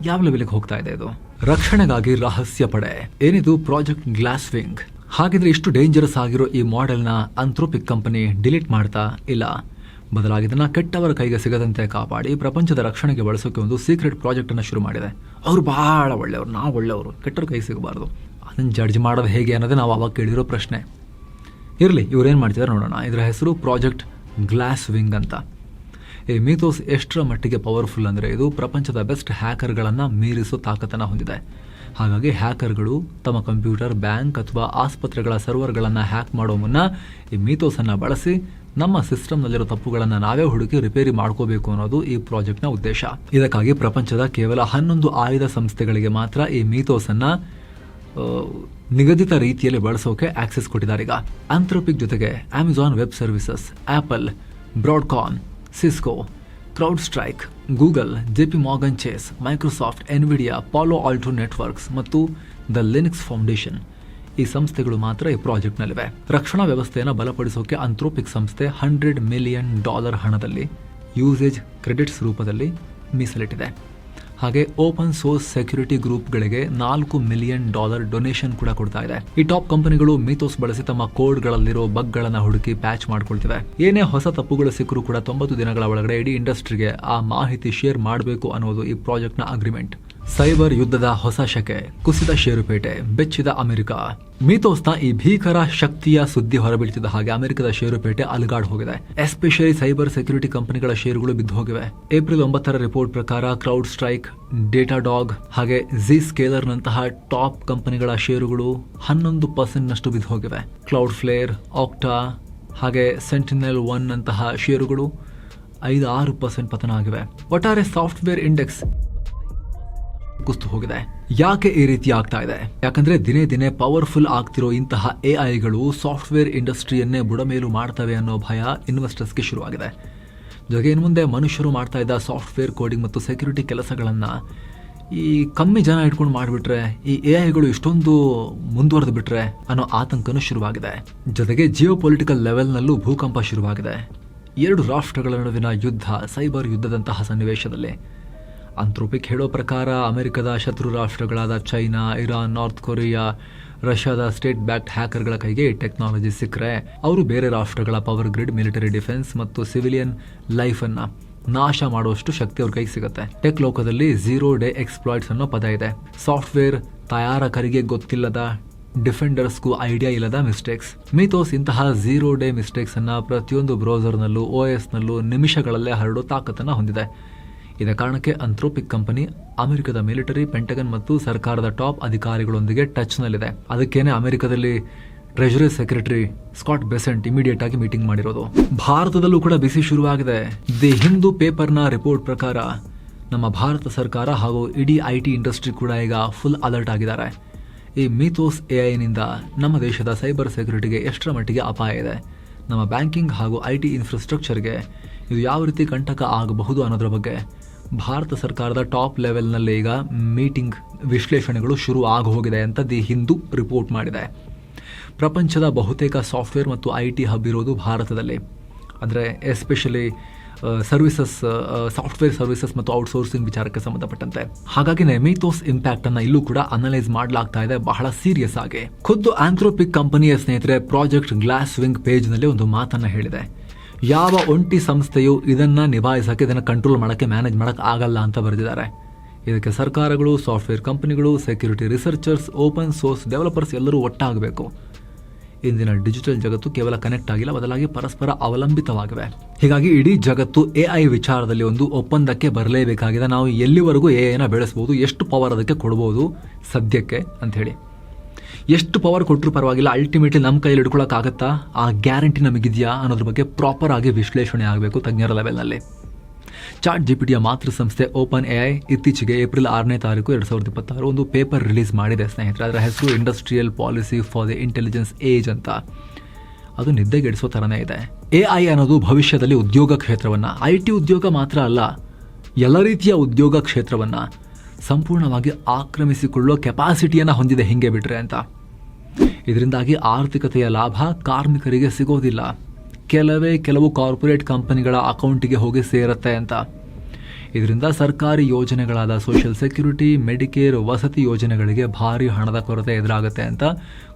ಯಾವ ಲೆವೆಲ್ಗೆ ಹೋಗ್ತಾ ಇದೆ ಇದು? ರಕ್ಷಣೆಗಾಗಿ ರಹಸ್ಯ ಪಡೆ, ಏನಿದು ಪ್ರಾಜೆಕ್ಟ್ ಗ್ಲಾಸ್ ವಿಂಗ್. ಹಾಗಿದ್ರೆ ಇಷ್ಟು ಡೇಂಜರಸ್ ಆಗಿರೋ ಈ ಮಾಡೆಲ್ನ ಆಂಥ್ರೋಪಿಕ್ ಕಂಪನಿ ಡಿಲೀಟ್ ಮಾಡ್ತಾ ಇಲ್ಲ, ಬದಲಾಗಿ ಇದನ್ನ ಕೆಟ್ಟವರ ಕೈಗೆ ಸಿಗದಂತೆ ಕಾಪಾಡಿ ಪ್ರಪಂಚದ ರಕ್ಷಣೆಗೆ ಬಳಸೋಕೆ ಒಂದು ಸೀಕ್ರೆಟ್ ಪ್ರಾಜೆಕ್ಟ್ ಅನ್ನು ಶುರು ಮಾಡಿದೆ. ಅವರು ಬಹಳ ಒಳ್ಳೆಯವರು, ನಾವು ಒಳ್ಳೆಯವರು, ಕೆಟ್ಟವ್ರ ಕೈಗೆ ಸಿಗಬಾರ್ದು. ಅದನ್ನು ಜಡ್ಜ್ ಮಾಡೋದು ಹೇಗೆ ಅನ್ನೋದೇ ನಾವು ಅವಾಗ ಕೇಳಿರೋ ಪ್ರಶ್ನೆ. ಇರಲಿ, ಇವ್ರೇನು ಮಾಡ್ತಿದ್ದಾರೆ ನೋಡೋಣ. ಇದರ ಹೆಸರು ಪ್ರಾಜೆಕ್ಟ್ ಗ್ಲಾಸ್ ವಿಂಗ್ ಅಂತ. ಈ ಮೀಥೋಸ್ ಎಷ್ಟರ ಮಟ್ಟಿಗೆ ಪವರ್ಫುಲ್ ಅಂದರೆ ಇದು ಪ್ರಪಂಚದ ಬೆಸ್ಟ್ ಹ್ಯಾಕರ್ಗಳನ್ನು ಮೀರಿಸೋ ತಾಕತ್ತನ್ನು ಹೊಂದಿದೆ. ಹಾಗಾಗಿ ಹ್ಯಾಕರ್ಗಳು ತಮ್ಮ ಕಂಪ್ಯೂಟರ್, ಬ್ಯಾಂಕ್ ಅಥವಾ ಆಸ್ಪತ್ರೆಗಳ ಸರ್ವರ್ಗಳನ್ನು ಹ್ಯಾಕ್ ಮಾಡೋ ಮುನ್ನ ಈ ಮೀಥೋಸನ್ನು ಬಳಸಿ ನಮ್ಮ ಸಿಸ್ಟಮ್ನಲ್ಲಿರೋ ತಪ್ಪುಗಳನ್ನು ನಾವೇ ಹುಡುಕಿ ರಿಪೇರಿ ಮಾಡ್ಕೋಬೇಕು ಅನ್ನೋದು ಈ ಪ್ರಾಜೆಕ್ಟ್ನ ಉದ್ದೇಶ. ಇದಕ್ಕಾಗಿ ಪ್ರಪಂಚದ ಕೇವಲ 11 ಆಯುಧ ಸಂಸ್ಥೆಗಳಿಗೆ ಮಾತ್ರ ಈ ಮೀಥೋಸನ್ನು ನಿಗದಿತ ರೀತಿಯಲ್ಲಿ ಬಳಸೋಕೆ ಆಕ್ಸೆಸ್ ಕೊಟ್ಟಿದ್ದಾರೆ. ಈಗ ಆಂಥ್ರೋಪಿಕ್ ಜೊತೆಗೆ Amazon Web Services, Apple, Broadcom, Cisco, CrowdStrike, Google, JP Morgan Chase, Microsoft, Nvidia, Palo Alto Networks ಮತ್ತು ದ ಲಿನಕ್ಸ್ ಫೌಂಡೇಶನ್ ಈ ಸಂಸ್ಥೆಗಳು ಮಾತ್ರ ಈ ಪ್ರಾಜೆಕ್ಟ್ನಲ್ಲಿವೆ. ರಕ್ಷಣಾ ವ್ಯವಸ್ಥೆಯನ್ನು ಬಲಪಡಿಸೋಕೆ ಆಂಥ್ರೋಪಿಕ್ ಸಂಸ್ಥೆ $100 ಮಿಲಿಯನ್ ಹಣದಲ್ಲಿ ಯೂಸೇಜ್ ಕ್ರೆಡಿಟ್ಸ್ ರೂಪದಲ್ಲಿ ಮೀಸಲಿಟ್ಟಿದೆ. ಹಾಗೆ ಓಪನ್ ಸೋರ್ಸ್ ಸೆಕ್ಯೂರಿಟಿ ಗ್ರೂಪ್ಗಳಿಗೆ $4 ಮಿಲಿಯನ್ ಡೊನೇಷನ್ ಕೂಡ ಕೊಡ್ತಾ ಇದೆ. ಈ ಟಾಪ್ ಕಂಪನಿಗಳು ಮೀಥೋಸ್ ಬಳಸಿ ತಮ್ಮ ಕೋಡ್ಗಳಲ್ಲಿರೋ ಬಗ್ಗಳನ್ನು ಹುಡುಕಿ ಪ್ಯಾಚ್ ಮಾಡ್ಕೊಳ್ತಿವೆ. ಏನೇ ಹೊಸ ತಪ್ಪುಗಳು ಸಿಕ್ಕರೂ ಕೂಡ 90 ದಿನಗಳ ಒಳಗಡೆ ಇಡೀ ಇಂಡಸ್ಟ್ರಿಗೆ ಆ ಮಾಹಿತಿ ಶೇರ್ ಮಾಡಬೇಕು ಅನ್ನೋದು ಈ ಪ್ರಾಜೆಕ್ಟ್ನ ಅಗ್ರಿಮೆಂಟ್. ಸೈಬರ್ ಯುದ್ಧದ ಹೊಸ ಶಕೆ, ಕುಸಿದ ಷೇರುಪೇಟೆ, ಬೆಚ್ಚಿದ ಅಮೆರಿಕ. ಮೀಥೋಸ್ನ ಈ ಭೀಕರ ಶಕ್ತಿಯ ಸುದ್ದಿ ಹೊರಬೀಳ್ತಿದ್ದ ಹಾಗೆ ಅಮೆರಿಕದ ಷೇರುಪೇಟೆ ಅಲುಗಾಡ್ ಹೋಗಿದೆ. ಎಸ್ಪೆಷಲಿ ಸೈಬರ್ ಸೆಕ್ಯೂರಿಟಿ ಕಂಪನಿಗಳ ಷೇರುಗಳು ಬಿದ್ದು ಹೋಗಿವೆ. ಏಪ್ರಿಲ್ 9ರ ರಿಪೋರ್ಟ್ ಪ್ರಕಾರ ಕ್ರೌಡ್ ಸ್ಟ್ರೈಕ್, ಡೇಟಾಡಾಗ್ ಹಾಗೆ ಝಿ ಸ್ಕೇಲರ್ ನಂತಹ ಟಾಪ್ ಕಂಪನಿಗಳ ಷೇರುಗಳು 11% ಬಿದ್ದು ಹೋಗಿವೆ. ಕ್ಲೌಡ್ ಫ್ಲೇರ್, ಆಕ್ಟಾ ಹಾಗೆ ಸೆಂಟಿನೆಲ್ 1 ನಂತಹ ಷೇರುಗಳು 5-6% ಪತನ ಆಗಿವೆ. ಒಟ್ಟಾರೆ ಸಾಫ್ಟ್ವೇರ್ ಇಂಡೆಕ್ಸ್ ಕುಸಿದು ಹೋಗಿದೆ. ಯಾಕೆ ಈ ರೀತಿ ಆಗ್ತಾ ಇದೆ? ಯಾಕಂದ್ರೆ ದಿನೇ ದಿನೇ ಪವರ್ಫುಲ್ ಆಗ್ತಿರೋ ಇಂತಹ ಎಐಗಳು ಸಾಫ್ಟ್ವೇರ್ ಇಂಡಸ್ಟ್ರಿಯನ್ನೇ ಬುಡಮೇಲು ಮಾಡ್ತವೆ ಅನ್ನೋ ಭಯ ಇನ್ವೆಸ್ಟರ್ಸ್ಗೆ ಶುರುವಾಗಿದೆ. ಜೊತೆಗೆ ಇನ್ನು ಮುಂದೆ ಮನುಷ್ಯರು ಮಾಡ್ತಾ ಇದ್ದ ಸಾಫ್ಟ್ವೇರ್ ಕೋಡಿಂಗ್ ಮತ್ತು ಸೆಕ್ಯೂರಿಟಿ ಕೆಲಸಗಳನ್ನು ಈ ಕಮ್ಮಿ ಜನ ಇಟ್ಕೊಂಡು ಮಾಡಿಬಿಟ್ರೆ ಈ ಎಐಗಳು ಇಷ್ಟೊಂದು ಮುಂದುವರೆದು ಬಿಟ್ರೆ ಅನ್ನೋ ಆತಂಕನೂ ಶುರುವಾಗಿದೆ. ಜೊತೆಗೆ ಜಿಯೋ ಪೊಲಿಟಿಕಲ್ ಲೆವೆಲ್ನಲ್ಲೂ ಭೂಕಂಪ ಶುರುವಾಗಿದೆ. 2 ರಾಷ್ಟ್ರಗಳ ನಡುವಿನ ಯುದ್ಧ, ಸೈಬರ್ ಯುದ್ಧದಂತಹ ಸನ್ನಿವೇಶದಲ್ಲಿ ಆಂಥ್ರೋಪಿಕ್ ಹೇಳೋ ಪ್ರಕಾರ ಅಮೆರಿಕದ ಶತ್ರು ರಾಷ್ಟ್ರಗಳಾದ ಚೈನಾ, ಇರಾನ್, ನಾರ್ತ್ ಕೊರಿಯಾ, ರಷ್ಯಾದ ಸ್ಟೇಟ್ ಬ್ಯಾಕ್ಡ್ ಹ್ಯಾಕರ್ಗಳ ಕೈಗೆ ಟೆಕ್ನಾಲಜಿ ಸಿಕ್ಕರೆ ಅವರು ಬೇರೆ ರಾಷ್ಟ್ರಗಳ ಪವರ್ ಗ್ರಿಡ್, ಮಿಲಿಟರಿ ಡಿಫೆನ್ಸ್ ಮತ್ತು ಸಿವಿಲಿಯನ್ ಲೈಫನ್ನು ನಾಶ ಮಾಡುವಷ್ಟು ಶಕ್ತಿ ಅವ್ರ ಕೈಗೆ ಸಿಗುತ್ತೆ. ಟೆಕ್ ಲೋಕದಲ್ಲಿ 0 ಡೇ ಎಕ್ಸ್ಪ್ಲಾಯ್ಟ್ಸ್ ಅನ್ನೋ ಪದ ಇದೆ. ಸಾಫ್ಟ್ವೇರ್ ತಯಾರಕರಿಗೆ ಗೊತ್ತಿಲ್ಲದ, ಡಿಫೆಂಡರ್ಸ್ಗೂ ಐಡಿಯಾ ಇಲ್ಲದ ಮಿಸ್ಟೇಕ್ಸ್. ಮೀಥೋಸ್ ಇಂತಹ 0 ಡೇ ಮಿಸ್ಟೇಕ್ಸ್ ಅನ್ನ ಪ್ರತಿಯೊಂದು ಬ್ರೌಸರ್ನಲ್ಲೂ, OS ನಲ್ಲೂ ನಿಮಿಷಗಳಲ್ಲೇ ಹರಡೋ ತಾಕತ್ತನ್ನು ಹೊಂದಿದೆ. ಇದ ಕಾರಣಕ್ಕೆ ಆಂಥ್ರೋಪಿಕ್ ಕಂಪನಿ ಅಮೆರಿಕದ ಮಿಲಿಟರಿ, ಪೆಂಟಗನ್ ಮತ್ತು ಸರ್ಕಾರದ ಟಾಪ್ ಅಧಿಕಾರಿಗಳೊಂದಿಗೆ ಟಚ್ನಲ್ಲಿದೆ. ಅದಕ್ಕೇನೆ ಅಮೆರಿಕದಲ್ಲಿ treasury secretary Scott Besant immediate ಆಗಿ ಮೀಟಿಂಗ್ ಮಾಡಿರೋದು. ಭಾರತದಲ್ಲೂ ಕೂಡ ಬಿಸಿ ಶುರುವಾಗಿದೆ. ದಿ ಹಿಂದೂ ಪೇಪರ್ನ ರಿಪೋರ್ಟ್ ಪ್ರಕಾರ ನಮ್ಮ ಭಾರತ ಸರ್ಕಾರ ಹಾಗೂ ಇಡೀ IT ಇಂಡಸ್ಟ್ರಿ ಕೂಡ ಈಗ ಫುಲ್ ಅಲರ್ಟ್ ಆಗಿದ್ದಾರೆ. ಈ ಮೀಥೋಸ್ ಎಐನಿಂದ ನಮ್ಮ ದೇಶದ ಸೈಬರ್ ಸೆಕ್ಯೂರಿಟಿಗೆ ಎಷ್ಟರ ಮಟ್ಟಿಗೆ ಅಪಾಯ ಇದೆ, ನಮ್ಮ ಬ್ಯಾಂಕಿಂಗ್ ಹಾಗೂ IT ಇನ್ಫ್ರಾಸ್ಟ್ರಕ್ಚರ್ಗೆ ಇದು ಯಾವ ರೀತಿ ಕಂಟಕ ಆಗಬಹುದು ಅನ್ನೋದ್ರ ಬಗ್ಗೆ ಭಾರತ ಸರ್ಕಾರದ ಟಾಪ್ ಲೆವೆಲ್ನಲ್ಲಿ ಈಗ ಮೀಟಿಂಗ್ ವಿಶ್ಲೇಷಣೆಗಳು ಶುರು ಆಗಿ ಹೋಗಿದೆ ಅಂತ ದಿ ಹಿಂದೂ ರಿಪೋರ್ಟ್ ಮಾಡಿದೆ. ಪ್ರಪಂಚದ ಬಹುತೇಕ ಸಾಫ್ಟ್ವೇರ್ ಮತ್ತು IT ಹಬ್ ಇರೋದು ಭಾರತದಲ್ಲಿ. ಅಂದರೆ ಎಸ್ಪೆಷಲಿ ಸರ್ವಿಸಸ್, ಸಾಫ್ಟ್ವೇರ್ ಸರ್ವಿಸಸ್ ಮತ್ತು ಔಟ್ಸೋರ್ಸಿಂಗ್ ವಿಚಾರಕ್ಕೆ ಸಂಬಂಧಪಟ್ಟಂತೆ. ಹಾಗಾಗಿ ಮೀಥೋಸ್ ಇಂಪ್ಯಾಕ್ಟ್ ಅನ್ನ ಇಲ್ಲೂ ಕೂಡ ಅನಲೈಸ್ ಮಾಡಲಾಗ್ತಾ ಇದೆ ಬಹಳ ಸೀರಿಯಸ್ ಆಗಿ. ಖುದ್ದು ಆಂಥ್ರೋಪಿಕ್ ಕಂಪನಿಯ ಸ್ನೇಹಿತರೆ ಪ್ರಾಜೆಕ್ಟ್ ಗ್ಲಾಸ್ ವಿಂಗ್ ಪೇಜ್ ನಲ್ಲಿ ಒಂದು ಮಾತನ್ನ ಹೇಳಿದೆ. ಯಾವ ಒಂಟಿ ಸಂಸ್ಥೆಯು ಇದನ್ನು ನಿಭಾಯಿಸೋಕ್ಕೆ, ಇದನ್ನು ಕಂಟ್ರೋಲ್ ಮಾಡೋಕ್ಕೆ, ಮ್ಯಾನೇಜ್ ಮಾಡೋಕ್ಕೆ ಆಗಲ್ಲ ಅಂತ ಬರೆದಿದ್ದಾರೆ. ಇದಕ್ಕೆ ಸರ್ಕಾರಗಳು, ಸಾಫ್ಟ್ವೇರ್ ಕಂಪನಿಗಳು, security researchers, open source developers ಎಲ್ಲರೂ ಒಟ್ಟಾಗಬೇಕು. ಇಂದಿನ ಡಿಜಿಟಲ್ ಜಗತ್ತು ಕೇವಲ ಕನೆಕ್ಟ್ ಆಗಿಲ್ಲ, ಬದಲಾಗಿ ಪರಸ್ಪರ ಅವಲಂಬಿತವಾಗಿವೆ. ಹೀಗಾಗಿ ಇಡೀ ಜಗತ್ತು AI ವಿಚಾರದಲ್ಲಿ ಒಂದು ಒಪ್ಪಂದಕ್ಕೆ ಬರಲೇಬೇಕಾಗಿದೆ. ನಾವು ಎಲ್ಲಿವರೆಗೂ AIನ ಬೆಳೆಸ್ಬೋದು, ಎಷ್ಟು ಪವರ್ ಅದಕ್ಕೆ ಕೊಡ್ಬೋದು ಸದ್ಯಕ್ಕೆ ಅಂಥೇಳಿ. ಎಷ್ಟು ಪವರ್ ಕೊಟ್ಟರು ಪರವಾಗಿಲ್ಲ, ಅಲ್ಟಿಮೇಟ್ಲಿ ನಮ್ಮ ಕೈಯಲ್ಲಿ ಹಿಡ್ಕೊಳ್ಳೋಕ್ಕಾಗತ್ತಾ, ಆ ಗ್ಯಾರಂಟಿ ನಮಗಿದೆಯಾ ಅನ್ನೋದ್ರ ಬಗ್ಗೆ ಪ್ರಾಪರ್ ಆಗಿ ವಿಶ್ಲೇಷಣೆ ಆಗಬೇಕು ತಜ್ಞರ ಲೆವೆಲ್ನಲ್ಲಿ. ChatGPTಯ ಮಾತೃ ಸಂಸ್ಥೆ ಓಪನ್ AI ಇತ್ತೀಚೆಗೆ ಏಪ್ರಿಲ್ 6ನೇ ತಾರೀಕು 2026 ಒಂದು ಪೇಪರ್ ರಿಲೀಸ್ ಮಾಡಿದೆ ಸ್ನೇಹಿತರೆ. ಅದರ ಹೆಸರು industrial policy for the intelligence age ಅಂತ. ಅದು ನಿದ್ದೆಗೆಡಿಸೋ ಥರನೇ ಇದೆ. AI ಅನ್ನೋದು ಭವಿಷ್ಯದಲ್ಲಿ ಉದ್ಯೋಗ ಕ್ಷೇತ್ರವನ್ನು, IT ಉದ್ಯೋಗ ಮಾತ್ರ ಅಲ್ಲ, ಎಲ್ಲ ರೀತಿಯ ಉದ್ಯೋಗ ಕ್ಷೇತ್ರವನ್ನು ಸಂಪೂರ್ಣವಾಗಿ ಆಕ್ರಮಿಸಿಕೊಳ್ಳುವ ಕೆಪಾಸಿಟಿಯನ್ನು ಹೊಂದಿದೆ ಹಿಂಗೆ ಬಿಟ್ರೆ ಅಂತ. ಇದರಿಂದಾಗಿ ಆರ್ಥಿಕತೆಯ ಲಾಭ ಕಾರ್ಮಿಕರಿಗೆ ಸಿಗೋದಿಲ್ಲ, ಕೆಲವು ಕಾರ್ಪೊರೇಟ್ ಕಂಪನಿಗಳ ಅಕೌಂಟಿಗೆ ಹೋಗಿ ಸೇರುತ್ತೆ ಅಂತ. ಇದರಿಂದ ಸರ್ಕಾರಿ ಯೋಜನೆಗಳಾದ ಸೋಷಿಯಲ್ ಸೆಕ್ಯೂರಿಟಿ, ಮೆಡಿಕೇರ್, ವಸತಿ ಯೋಜನೆಗಳಿಗೆ ಭಾರಿ ಹಣದ ಕೊರತೆ ಎದುರಾಗುತ್ತೆ ಅಂತ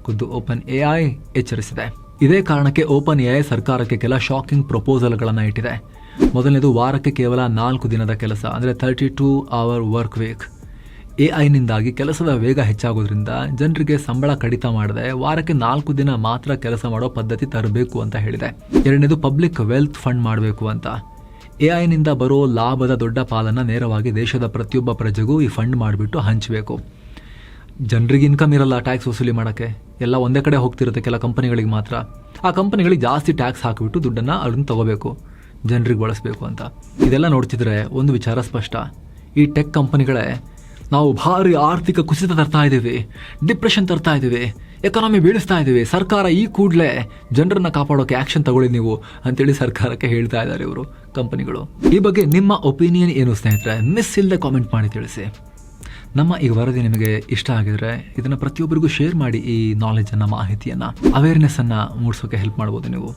ಖುದ್ದು ಓಪನ್ AI ಎಚ್ಚರಿಸಿದೆ. ಇದೇ ಕಾರಣಕ್ಕೆ ಓಪನ್ AI ಸರ್ಕಾರಕ್ಕೆ ಕೆಲ ಶಾಕಿಂಗ್ ಪ್ರಪೋಸಲ್ಗಳನ್ನು ಇಟ್ಟಿದೆ. ಮೊದಲನೇದು, ವಾರಕ್ಕೆ ಕೇವಲ 4 ದಿನದ ಕೆಲಸ, ಅಂದರೆ 32 hour ವರ್ಕ್ ವೀಕ್. AIನಿಂದಾಗಿ ಕೆಲಸದ ವೇಗ ಹೆಚ್ಚಾಗೋದ್ರಿಂದ ಜನರಿಗೆ ಸಂಬಳ ಕಡಿತ ಮಾಡದೆ ವಾರಕ್ಕೆ 4 ದಿನ ಮಾತ್ರ ಕೆಲಸ ಮಾಡೋ ಪದ್ಧತಿ ತರಬೇಕು ಅಂತ ಹೇಳಿದೆ. ಎರಡನೇದು, ಪಬ್ಲಿಕ್ ವೆಲ್ತ್ ಫಂಡ್ ಮಾಡಬೇಕು ಅಂತ. AIನಿಂದ ಬರೋ ಲಾಭದ ದೊಡ್ಡ ಪಾಲನ್ನು ನೇರವಾಗಿ ದೇಶದ ಪ್ರತಿಯೊಬ್ಬ ಪ್ರಜೆಗೂ ಈ ಫಂಡ್ ಮಾಡಿಬಿಟ್ಟು ಹಂಚಬೇಕು. ಜನರಿಗೆ ಇನ್ಕಮ್ ಇರಲ್ಲ ಟ್ಯಾಕ್ಸ್ ವಸೂಲಿ ಮಾಡೋಕ್ಕೆ, ಎಲ್ಲ ಒಂದೇ ಕಡೆ ಹೋಗ್ತಿರುತ್ತೆ ಕೆಲ ಕಂಪನಿಗಳಿಗೆ ಮಾತ್ರ. ಆ ಕಂಪನಿಗಳಿಗೆ ಜಾಸ್ತಿ ಟ್ಯಾಕ್ಸ್ ಹಾಕಿಬಿಟ್ಟು ದುಡ್ಡನ್ನು ಅದನ್ನು ತಗೋಬೇಕು, ಜನರಿಗೆ ಬಳಸಬೇಕು ಅಂತ. ಇದೆಲ್ಲ ನೋಡ್ತಿದ್ರೆ ಒಂದು ವಿಚಾರ ಸ್ಪಷ್ಟ, ಈ ಟೆಕ್ ಕಂಪನಿಗಳೇ ನಾವು ಭಾರಿ ಆರ್ಥಿಕ ಕುಸಿತ ತರ್ತಾ ಇದ್ದೀವಿ, ಡಿಪ್ರೆಷನ್ ತರ್ತಾ ಇದ್ದೀವಿ, ಎಕಾನಮಿ ಬೀಳಿಸ್ತಾ ಇದ್ದೀವಿ, ಸರ್ಕಾರ ಈ ಕೂಡಲೇ ಜನರನ್ನು ಕಾಪಾಡೋಕೆ ಆ್ಯಕ್ಷನ್ ತಗೊಳ್ಳಿ ನೀವು ಅಂತೇಳಿ ಸರ್ಕಾರಕ್ಕೆ ಹೇಳ್ತಾ ಇದ್ದಾರೆ ಇವರು ಕಂಪನಿಗಳು. ಈ ಬಗ್ಗೆ ನಿಮ್ಮ ಒಪಿನಿಯನ್ ಏನು ಸ್ನೇಹಿತರೆ? ಮಿಸ್ ಇಲ್ಲದೆ ಕಾಮೆಂಟ್ ಮಾಡಿ ತಿಳಿಸಿ. ನಮ್ಮ ಈ ವರದಿ ನಿಮಗೆ ಇಷ್ಟ ಆಗಿದ್ರೆ ಇದನ್ನು ಪ್ರತಿಯೊಬ್ಬರಿಗೂ ಶೇರ್ ಮಾಡಿ. ಈ ನಾಲೆಜನ್ನು, ಮಾಹಿತಿಯನ್ನು, ಅವೇರ್ನೆಸ್ಸನ್ನು ಮೂಡಿಸೋಕೆ ಹೆಲ್ಪ್ ಮಾಡ್ಬೋದು ನೀವು.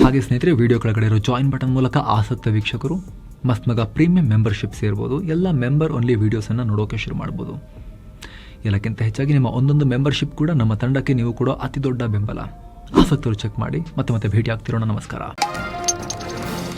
ಹಾಗೆ ಸ್ನೇಹಿತರೆ, ವಿಡಿಯೋ ಕೆಳಗಡೆ ಇರೋ ಜಾಯಿನ್ ಬಟನ್ ಮೂಲಕ ಆಸಕ್ತ ವೀಕ್ಷಕರು ಮಸ್ತ್ ಮಗ ಪ್ರೀಮಿಯಂ ಮೆಂಬರ್ಶಿಪ್ ಸೇರ್ಬೋದು. ಎಲ್ಲ ಮೆಂಬರ್ ಓನ್ಲಿ ವೀಡಿಯೋಸನ್ನು ನೋಡೋಕೆ ಶುರು ಮಾಡ್ಬೋದು. ಎಲ್ಲಕ್ಕಿಂತ ಹೆಚ್ಚಾಗಿ ನಿಮ್ಮ ಒಂದೊಂದು ಮೆಂಬರ್ಶಿಪ್ ಕೂಡ ನಮ್ಮ ತಂಡಕ್ಕೆ ನೀವು ಕೂಡ ಅತಿ ದೊಡ್ಡ ಬೆಂಬಲ. ಆಸಕ್ತರು ಚೆಕ್ ಮಾಡಿ. ಮತ್ತೆ ಭೇಟಿ ಆಗ್ತಿರೋಣ. ನಮಸ್ಕಾರ.